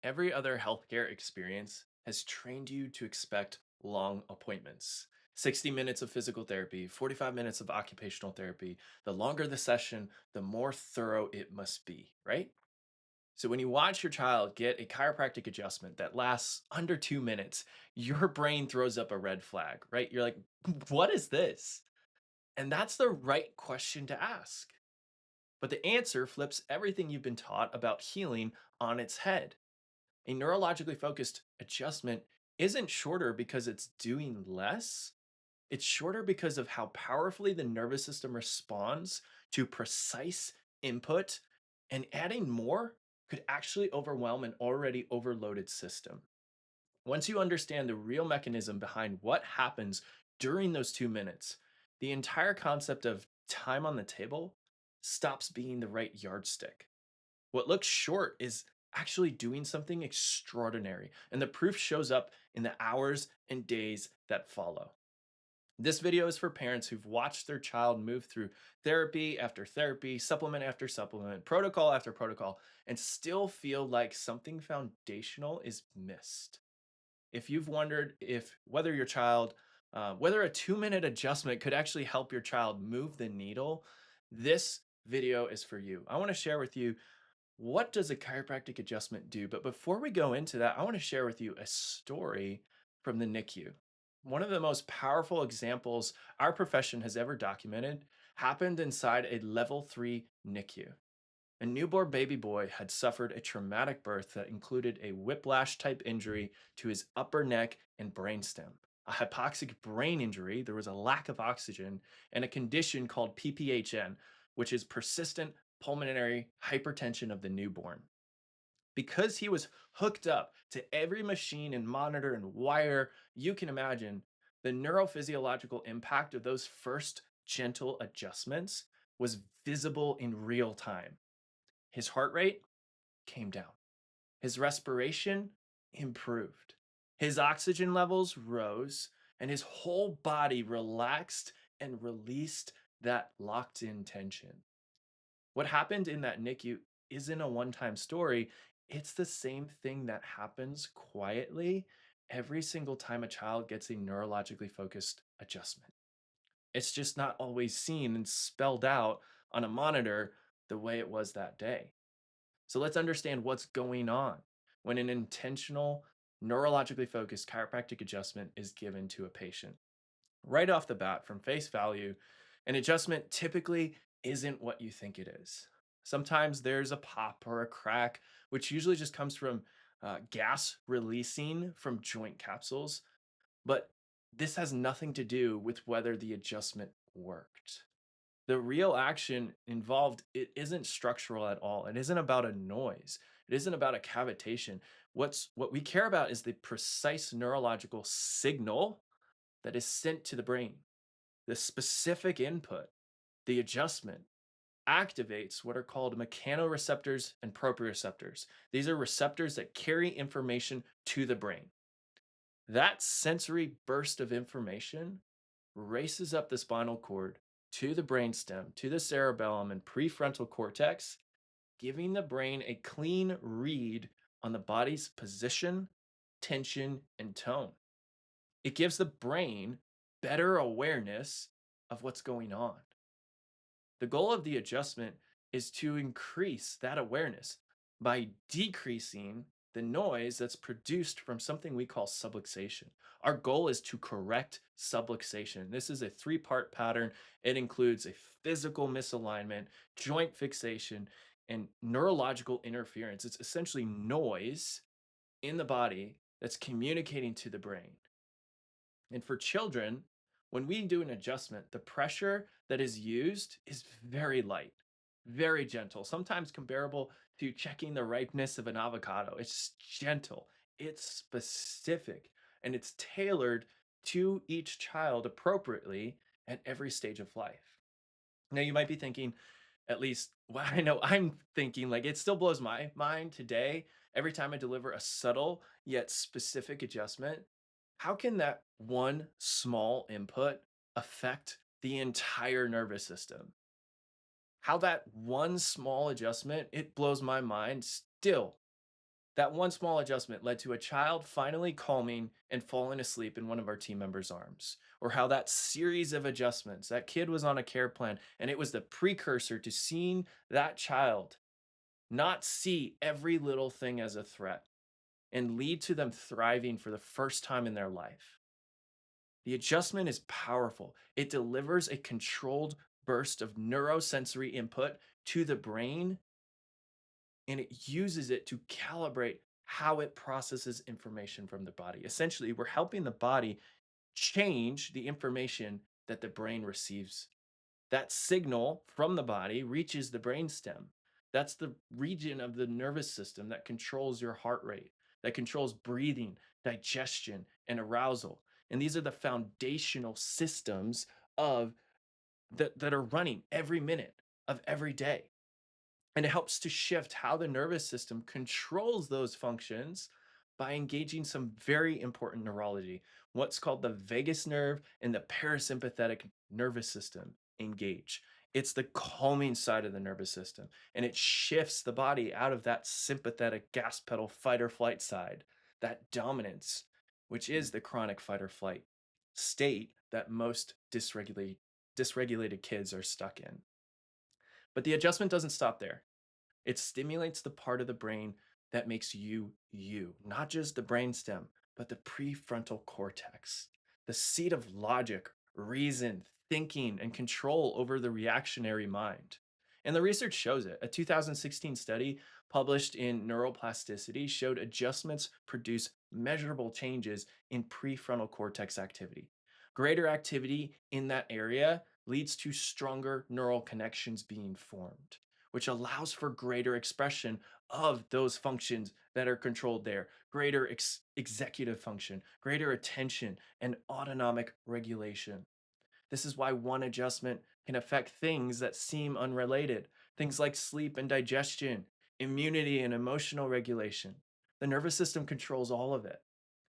Every other healthcare experience has trained you to expect long appointments. 60 minutes of physical therapy, 45 minutes of occupational therapy. The longer the session, the more thorough it must be, right? So when you watch your child get a chiropractic adjustment that lasts under 2 minutes, your brain throws up a red flag, right? You're like, what is this? And that's the right question to ask. But the answer flips everything you've been taught about healing on its head. A neurologically focused adjustment isn't shorter because it's doing less. It's shorter because of how powerfully the nervous system responds to precise input, and adding more could actually overwhelm an already overloaded system. Once you understand the real mechanism behind what happens during those 2 minutes, the entire concept of time on the table stops being the right yardstick. What looks short is actually doing something extraordinary, and the proof shows up in the hours and days that follow. This video is for parents who've watched their child move through therapy after therapy, supplement after supplement, protocol after protocol, and still feel like something foundational is missed. If you've wondered if whether your child, whether a 2 minute adjustment could actually help your child move the needle, this video is for you. I want to share with you, what does a chiropractic adjustment do? But before we go into that, I want to share with you a story from the NICU. One of the most powerful examples our profession has ever documented happened inside a level 3 NICU. A newborn baby boy had suffered a traumatic birth that included a whiplash type injury to his upper neck and brainstem, a hypoxic brain injury, there was a lack of oxygen, and a condition called PPHN, which is persistent pulmonary hypertension of the newborn. Because he was hooked up to every machine and monitor and wire you can imagine, the neurophysiological impact of those first gentle adjustments was visible in real time. His heart rate came down. His respiration improved. His oxygen levels rose, and his whole body relaxed and released that locked in tension. What happened in that NICU isn't a one time story. It's the same thing that happens quietly every single time a child gets a neurologically focused adjustment. It's just not always seen and spelled out on a monitor the way it was that day. So let's understand what's going on when an intentional, neurologically focused chiropractic adjustment is given to a patient. Right off the bat, from face value, an adjustment typically isn't what you think it is. Sometimes there's a pop or a crack, which usually just comes from gas releasing from joint capsules, but this has nothing to do with whether the adjustment worked. The real action involved, it isn't structural at all. It isn't about a noise. It isn't about a cavitation. What we care about is the precise neurological signal that is sent to the brain. The specific input, the adjustment, activates what are called mechanoreceptors and proprioceptors. These are receptors that carry information to the brain. That sensory burst of information races up the spinal cord to the brainstem, to the cerebellum and prefrontal cortex, giving the brain a clean read on the body's position, tension, and tone. It gives the brain better awareness of what's going on. The goal of the adjustment is to increase that awareness by decreasing the noise that's produced from something we call subluxation. Our goal is to correct subluxation. This is a three-part pattern. It includes a physical misalignment, joint fixation, and neurological interference. It's essentially noise in the body that's communicating to the brain. And for children, when we do an adjustment, the pressure that is used is very light, very gentle, sometimes comparable to checking the ripeness of an avocado. It's gentle, it's specific, and it's tailored to each child appropriately at every stage of life. Now, you might be thinking, at least what I know I'm thinking, like it still blows my mind today every time I deliver a subtle yet specific adjustment. How can that one small input affect the entire nervous system? How that one small adjustment, it blows my mind still. That one small adjustment led to a child finally calming and falling asleep in one of our team members' arms. Or how that series of adjustments, that kid was on a care plan, and it was the precursor to seeing that child not see every little thing as a threat and lead to them thriving for the first time in their life. The adjustment is powerful. It delivers a controlled burst of neurosensory input to the brain, and it uses it to calibrate how it processes information from the body. Essentially, we're helping the body change the information that the brain receives. That signal from the body reaches the brainstem. That's the region of the nervous system that controls your heart rate, that controls breathing, digestion, and arousal. And these are the foundational systems of that are running every minute of every day. And it helps to shift how the nervous system controls those functions by engaging some very important neurology. What's called the vagus nerve and the parasympathetic nervous system engage. It's the calming side of the nervous system, and it shifts the body out of that sympathetic gas pedal fight or flight side, that dominance, which is the chronic fight or flight state that most dysregulated kids are stuck in. But the adjustment doesn't stop there. It stimulates the part of the brain that makes you you, not just the brainstem, but the prefrontal cortex, the seat of logic, reason, thinking, and control over the reactionary mind. And the research shows it. A 2016 study published in Neuroplasticity showed adjustments produce measurable changes in prefrontal cortex activity. Greater activity in that area leads to stronger neural connections being formed, which allows for greater expression of those functions that are controlled there, greater executive function, greater attention, and autonomic regulation. This is why one adjustment can affect things that seem unrelated, things like sleep and digestion, immunity and emotional regulation. The nervous system controls all of it.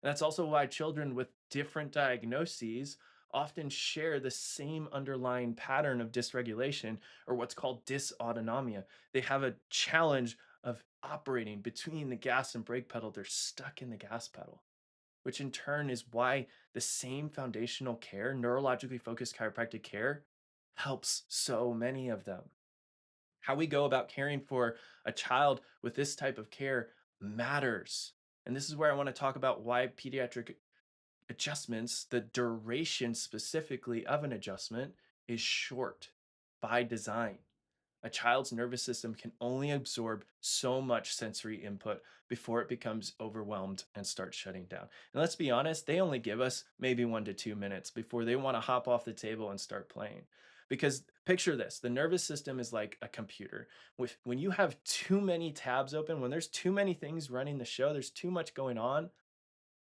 That's also why children with different diagnoses often share the same underlying pattern of dysregulation, or what's called dysautonomia. They have a challenge of operating between the gas and brake pedal. They're stuck in the gas pedal, which in turn is why the same foundational care, neurologically focused chiropractic care, helps so many of them. How we go about caring for a child with this type of care matters. And this is where I want to talk about why pediatric adjustments, the duration specifically of an adjustment, is short by design. A child's nervous system can only absorb so much sensory input before it becomes overwhelmed and starts shutting down. And let's be honest, they only give us maybe 1 to 2 minutes before they want to hop off the table and start playing. Because picture this, the nervous system is like a computer. When you have too many tabs open, when there's too many things running the show, there's too much going on,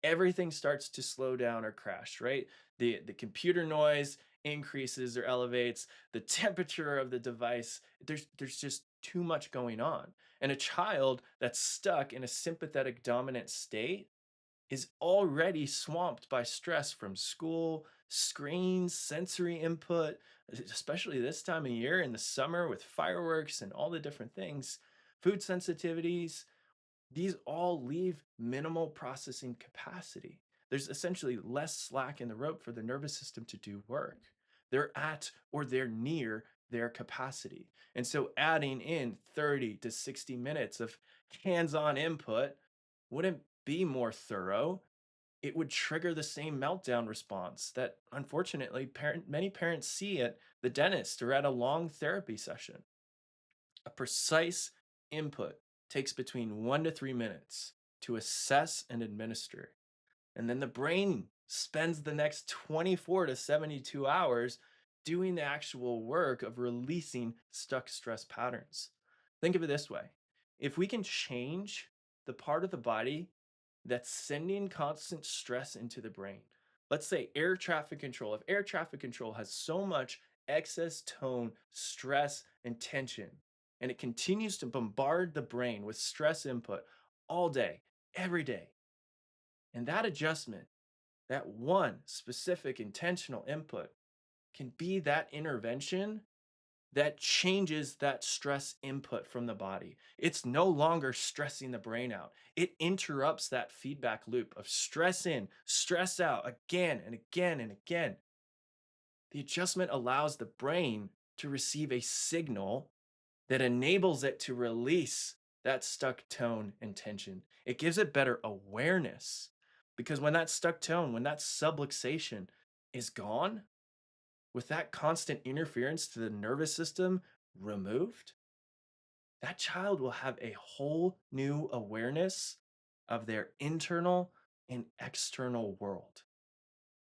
everything starts to slow down or crash, right? The computer noise increases or elevates, the temperature of the device, there's just too much going on. And a child that's stuck in a sympathetic dominant state is already swamped by stress from school, screens, sensory input, especially this time of year in the summer with fireworks and all the different things, food sensitivities, these all leave minimal processing capacity. There's essentially less slack in the rope for the nervous system to do work. They're at or they're near their capacity. And so adding in 30 to 60 minutes of hands on input wouldn't be more thorough. It would trigger the same meltdown response that unfortunately many parents see at the dentist or at a long therapy session. A precise input takes between 1 to 3 minutes to assess and administer. And then the brain spends the next 24 to 72 hours doing the actual work of releasing stuck stress patterns. Think of it this way: if we can change the part of the body that's sending constant stress into the brain, let's say air traffic control, if air traffic control has so much excess tone, stress, and tension, and it continues to bombard the brain with stress input all day, every day, and that adjustment, that one specific intentional input, can be that intervention that changes that stress input from the body. It's no longer stressing the brain out. It interrupts that feedback loop of stress in, stress out again and again and again. The adjustment allows the brain to receive a signal that enables it to release that stuck tone and tension. It gives it better awareness because when that stuck tone, when that subluxation is gone, with that constant interference to the nervous system removed, that child will have a whole new awareness of their internal and external world.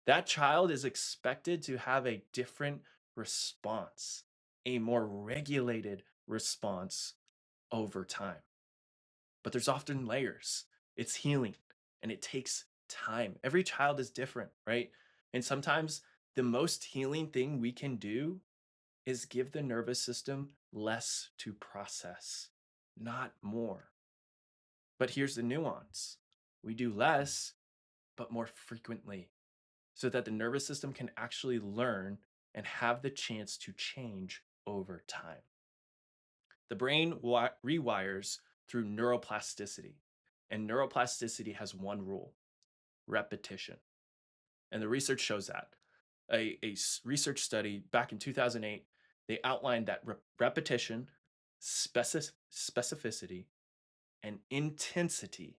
That child is expected to have a different response, a more regulated response over time. But there's often layers. It's healing and it takes time. Every child is different, right? And sometimes the most healing thing we can do is give the nervous system less to process, not more. But here's the nuance: we do less, but more frequently, so that the nervous system can actually learn and have the chance to change over time. The brain rewires through neuroplasticity, and neuroplasticity has one rule: repetition. And the research shows that. Research study back in 2008, they outlined that repetition, specificity, and intensity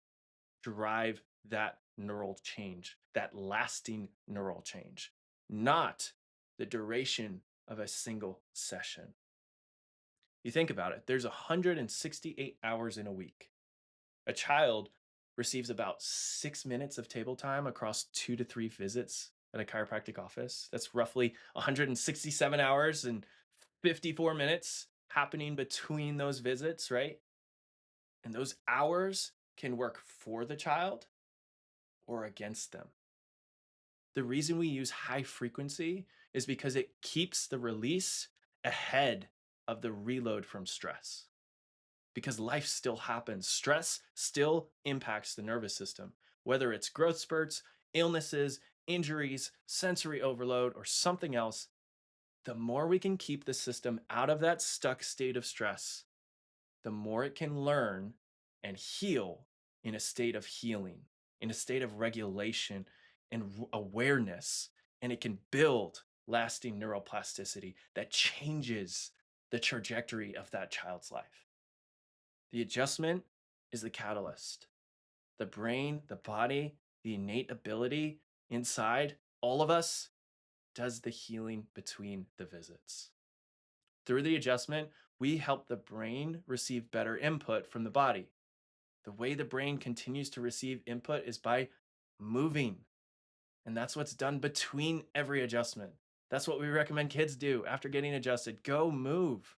drive that neural change, that lasting neural change, not the duration of a single session. You think about it, there's 168 hours in a week. A child receives about 6 minutes of table time across 2 to 3 visits at a chiropractic office. That's roughly 167 hours and 54 minutes happening between those visits, right? And those hours can work for the child or against them. The reason we use high frequency is because it keeps the release ahead of the reload from stress. Because life still happens, stress still impacts the nervous system, whether it's growth spurts, illnesses, injuries, sensory overload, or something else. The more we can keep the system out of that stuck state of stress, the more it can learn and heal in a state of healing, in a state of regulation and awareness. And it can build lasting neuroplasticity that changes the trajectory of that child's life. The adjustment is the catalyst. The brain, the body, the innate ability inside all of us does the healing between the visits. Through the adjustment, we help the brain receive better input from the body. The way the brain continues to receive input is by moving. And that's what's done between every adjustment. That's what we recommend kids do after getting adjusted. Go move.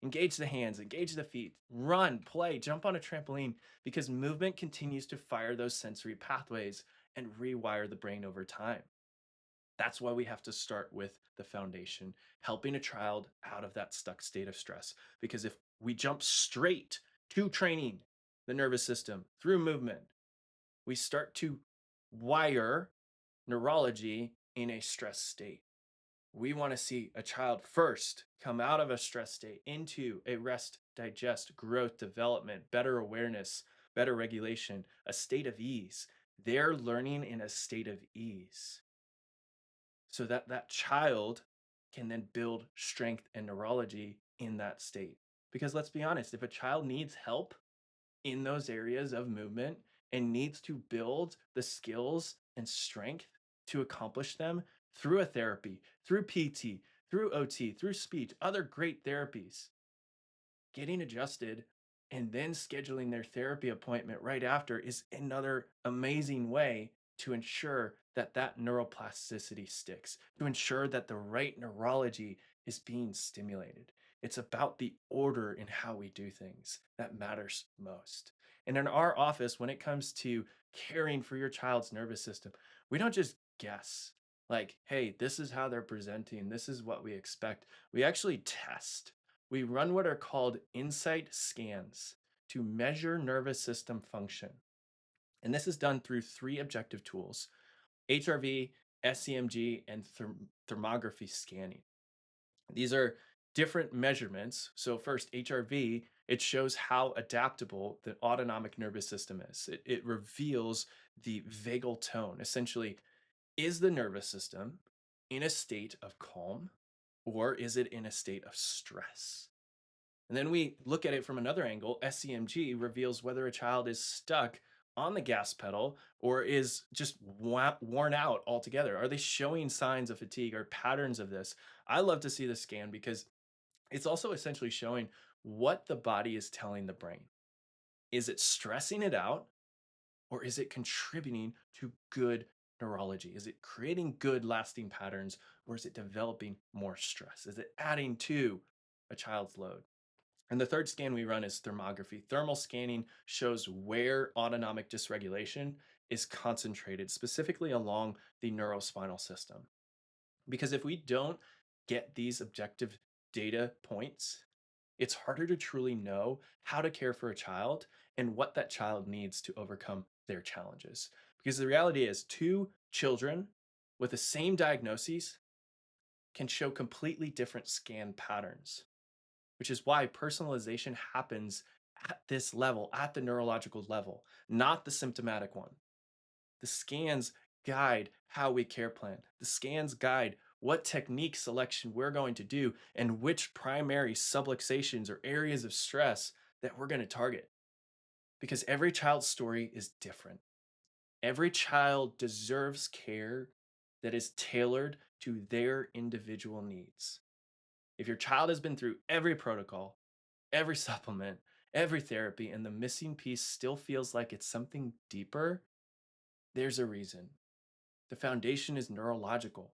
Engage the hands, engage the feet, run, play, jump on a trampoline, because movement continues to fire those sensory pathways and rewire the brain over time. That's why we have to start with the foundation, helping a child out of that stuck state of stress. Because if we jump straight to training the nervous system through movement, we start to wire neurology in a stress state. We want to see a child first come out of a stress state into a rest, digest, growth, development, better awareness, better regulation, a state of ease. They're learning in a state of ease so that that child can then build strength and neurology in that state. Because let's be honest, if a child needs help in those areas of movement and needs to build the skills and strength to accomplish them through a therapy, through PT, through OT, through speech, other great therapies, getting adjusted and then scheduling their therapy appointment right after is another amazing way to ensure that that neuroplasticity sticks, to ensure that the right neurology is being stimulated. It's about the order in how we do things that matters most. And in our office, when it comes to caring for your child's nervous system, we don't just guess like, hey, this is how they're presenting, this is what we expect. We actually test. We run what are called insight scans to measure nervous system function. And this is done through three objective tools: HRV, SEMG, and thermography scanning. These are different measurements. So, first, HRV, it shows how adaptable the autonomic nervous system is. It reveals the vagal tone. Essentially, is the nervous system in a state of calm or is it in a state of stress? And then we look at it from another angle. SEMG reveals whether a child is stuck on the gas pedal or is just worn out altogether. Are they showing signs of fatigue or patterns of this? I love to see the scan because it's also essentially showing what the body is telling the brain. Is it stressing it out or is it contributing to good neurology? Is it creating good lasting patterns or is it developing more stress? Is it adding to a child's load? And the third scan we run is thermography. Thermal scanning shows where autonomic dysregulation is concentrated, specifically along the neurospinal system. Because if we don't get these objective data points, it's harder to truly know how to care for a child and what that child needs to overcome their challenges. Because the reality is, two children with the same diagnoses can show completely different scan patterns, which is why personalization happens at this level, at the neurological level, not the symptomatic one. The scans guide how we care plan. The scans guide what technique selection we're going to do and which primary subluxations or areas of stress that we're going to target. Because every child's story is different. Every child deserves care that is tailored to their individual needs. If your child has been through every protocol, every supplement, every therapy, and the missing piece still feels like it's something deeper, there's a reason. The foundation is neurological,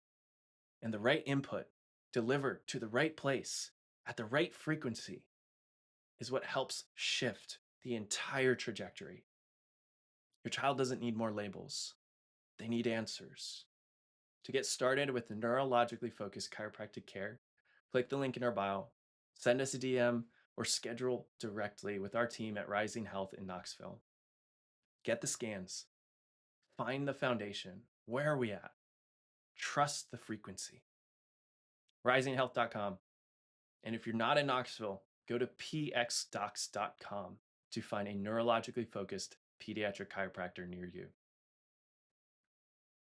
and the right input delivered to the right place at the right frequency is what helps shift the entire trajectory. Your child doesn't need more labels, they need answers. To get started with the neurologically focused chiropractic care, click the link in our bio, send us a DM, or schedule directly with our team at Rising Health in Knoxville. Get the scans, find the foundation. Where are we at? Trust the frequency. risinghealth.com. And if you're not in Knoxville, go to pxdocs.com to find a neurologically focused pediatric chiropractor near you.